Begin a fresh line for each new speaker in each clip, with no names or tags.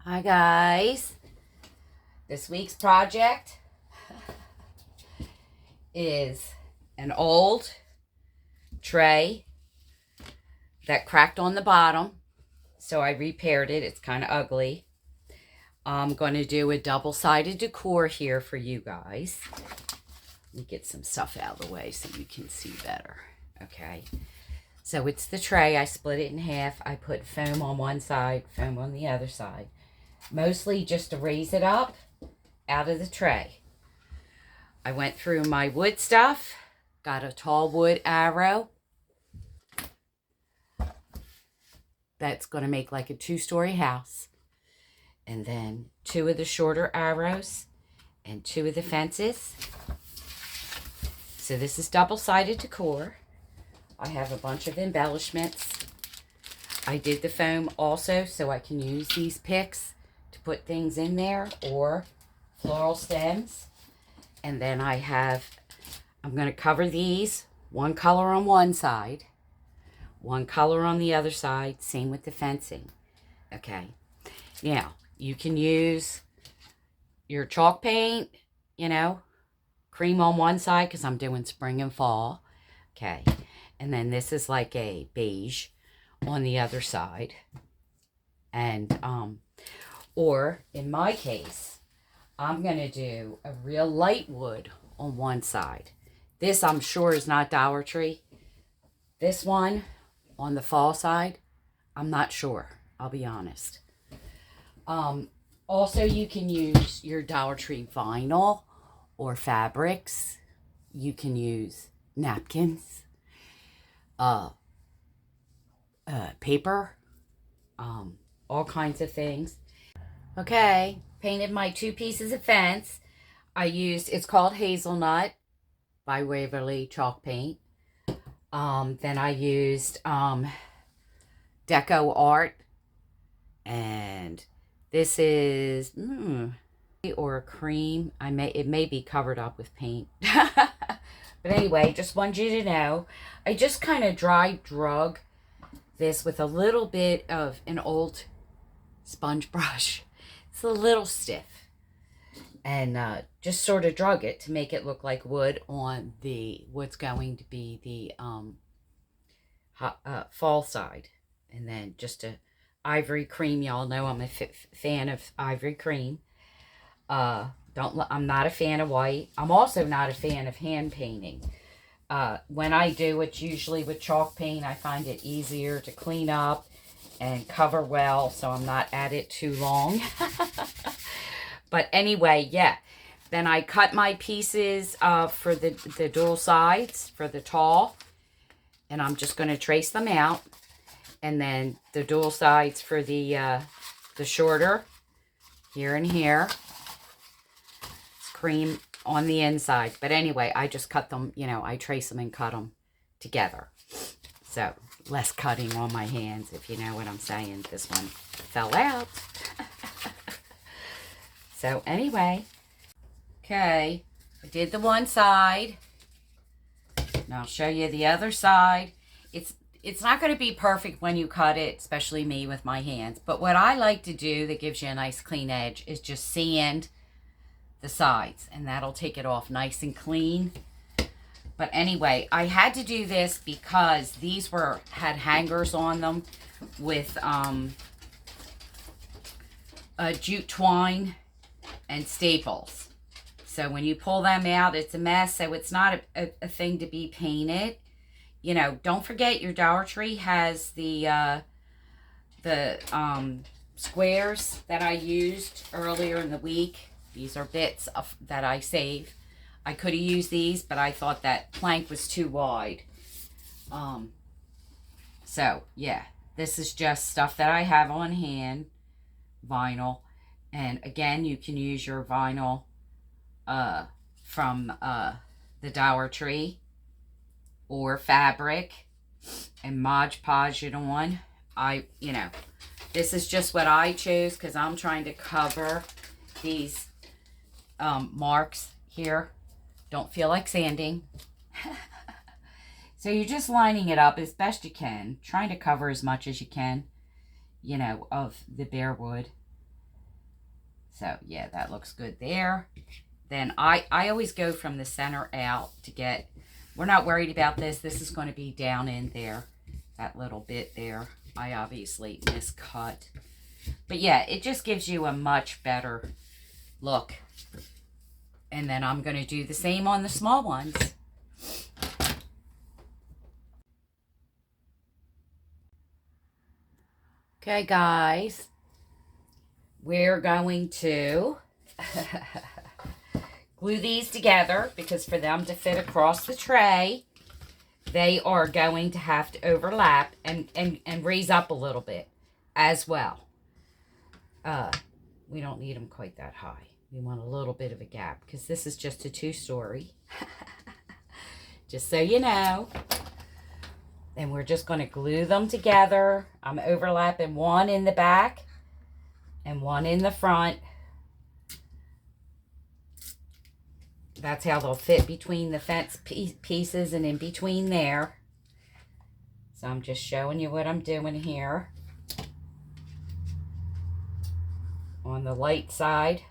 Hi guys, this week's project is an old tray that cracked on the bottom, so I repaired it. It's kind of ugly. I'm going to do a double-sided decor here for you guys. Let me get some stuff out of the way so you can see better. Okay, so it's the tray. I split it in half. I put foam on one side, foam on the other side. Mostly just to raise it up out of the tray. I went through my wood stuff, got a tall wood arrow that's going to make like a 2-story house, and then 2 of the shorter arrows and 2 of the fences. So this is double-sided decor. I have a bunch of embellishments. I did the foam also so I can use these picks to put things in there, or floral stems. And then I'm going to cover these, one color on one side, one color on the other side, same with the fencing. Okay, now you can use your chalk paint, cream on one side because I'm doing spring and fall. Okay, and then this is like a beige on the other side. And or in my case, I'm going to do a real light wood on one side. This I'm sure is not Dollar Tree. This one on the fall side, I'm not sure. I'll be honest. Also, you can use your Dollar Tree vinyl or fabrics. You can use napkins, paper, all kinds of things. Okay, painted my 2 pieces of fence. It's called Hazelnut by Waverly chalk paint. Then I used Deco Art, and this is or cream. It may be covered up with paint. But anyway, just wanted you to know, I just kind of dry drug this with a little bit of an old sponge brush. It's a little stiff, and just sort of drug it to make it look like wood on what's going to be the fall side. And then just a ivory cream. Y'all know I'm a fan of ivory cream. I'm not a fan of white. I'm also not a fan of hand painting. When I do, it's usually with chalk paint. I find it easier to clean up and cover well, so I'm not at it too long. But anyway, yeah. Then I cut my pieces for the dual sides for the tall, and I'm just going to trace them out. And then the dual sides for the shorter, here and here. It's cream on the inside. But anyway, I just cut them, I trace them and cut them together. So less cutting on my hands, if you know what I'm saying. This one fell out. So anyway, okay, I did the one side. Now I'll show you the other side. It's not going to be perfect when you cut it, especially me with my hands. But what I like to do that gives you a nice clean edge is just sand the sides, and that'll take it off nice and clean. But anyway, I had to do this because these had hangers on them with jute twine and staples. So when you pull them out, it's a mess. So it's not a thing to be painted. Don't forget your Dollar Tree has the squares that I used earlier in the week. These are bits that I save. I could have used these, but I thought that plank was too wide. So, yeah. This is just stuff that I have on hand. Vinyl. And, again, you can use your vinyl from the Dollar Tree. Or fabric. And Mod Podge it on. This is just what I chose because I'm trying to cover these marks here. Don't feel like sanding. So you're just lining it up as best you can, trying to cover as much as you can, of the bare wood. So, yeah, that looks good there. Then I always go from the center out to get, we're not worried about this. This is going to be down in there, that little bit there. I obviously miscut. But yeah, it just gives you a much better look. And then I'm going to do the same on the small ones. Okay, guys. We're going to glue these together because for them to fit across the tray, they are going to have to overlap and raise up a little bit as well. We don't need them quite that high. We want a little bit of a gap because this is just a 2-story. Just so you know. And we're just going to glue them together. I'm overlapping one in the back and one in the front. That's how they'll fit between the fence pieces and in between there. So I'm just showing you what I'm doing here. On the light side,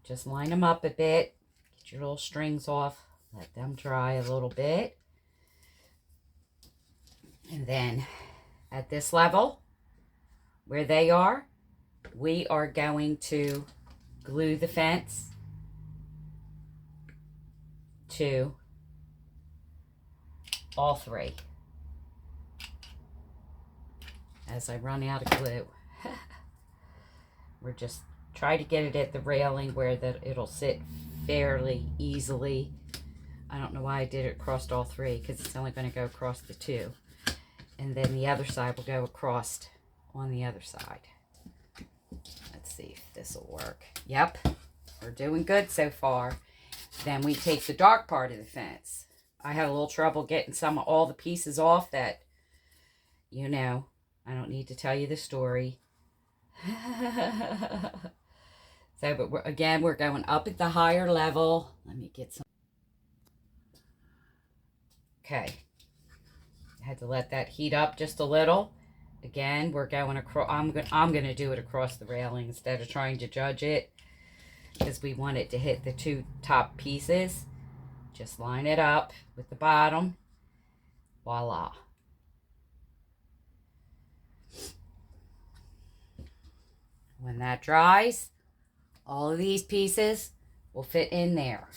just line them up a bit. Get your little strings off. Let them dry a little bit. And then at this level, where they are, we are going to glue the fence to all three. As I run out of glue. We're just try to get it at the railing where that it'll sit fairly easily. I don't know why I did it across all three because it's only going to go across the 2. And then the other side will go across on the other side. Let's see if this will work. Yep, we're doing good so far. Then we take the dark part of the fence. I had a little trouble getting all the pieces off that, you know, I don't need to tell you the story. So, but we're going up at the higher level. Let me get some. Okay. I had to let that heat up just a little. Again, we're going across. I'm going to do it across the railing instead of trying to judge it because we want it to hit the 2 top pieces. Just line it up with the bottom. Voila. When that dries, all of these pieces will fit in there.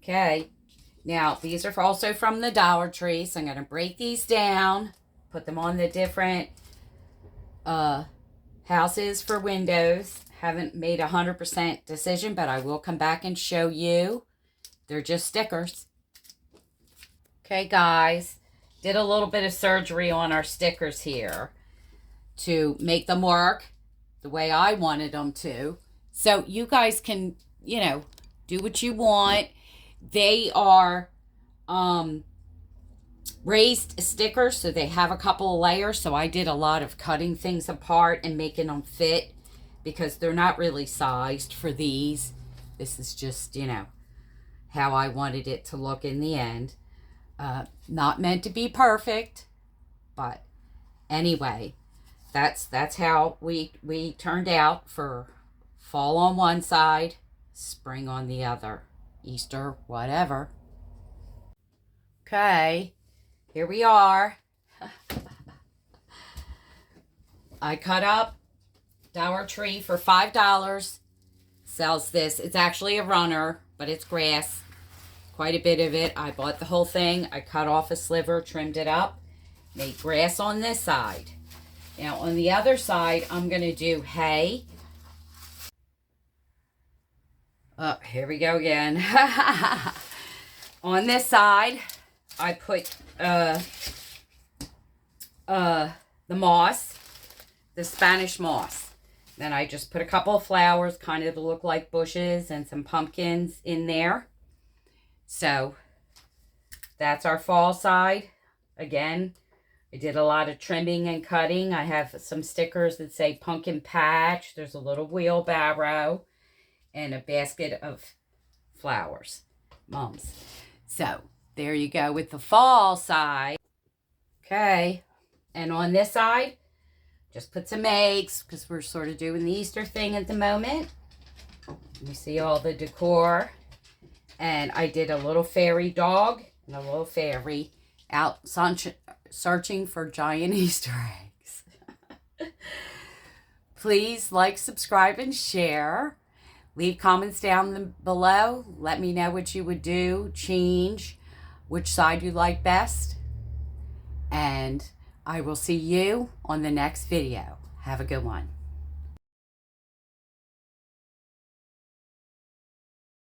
Okay, now these are also from the Dollar Tree, so I'm going to break these down, put them on the different houses for windows. Haven't made a 100% decision, but I will come back and show you. They're just stickers. Okay, guys, did a little bit of surgery on our stickers here to make them work the way I wanted them to. So you guys can, you know, do what you want. They are raised stickers, so they have a couple of layers. So I did a lot of cutting things apart and making them fit because they're not really sized for these. This is just, you know, how I wanted it to look in the end. Not meant to be perfect, but anyway, that's how we turned out for fall on one side, spring on the other, Easter, whatever. Okay, here we are. I cut up Dollar Tree for $5. Sells this. It's actually a runner, but it's grass. Quite a bit of it. I bought the whole thing. I cut off a sliver, trimmed it up, made grass on this side. Now on the other side, I'm going to do hay. Oh, here we go again. On this side, I put the moss, the Spanish moss. Then I just put a couple of flowers, kind of to look like bushes, and some pumpkins in there. So that's our fall side. Again, I did a lot of trimming and cutting. I have some stickers that say pumpkin patch. There's a little wheelbarrow and a basket of flowers, mums. So there you go with the fall side. Okay, and on this side, Just put some eggs because we're sort of doing the Easter thing at the moment. You see all the decor. And I did a little fairy dog and a little fairy out searching for giant Easter eggs. Please like, subscribe, and share. Leave comments down below. Let me know what you would do, change, which side you like best. And I will see you on the next video. Have a good one.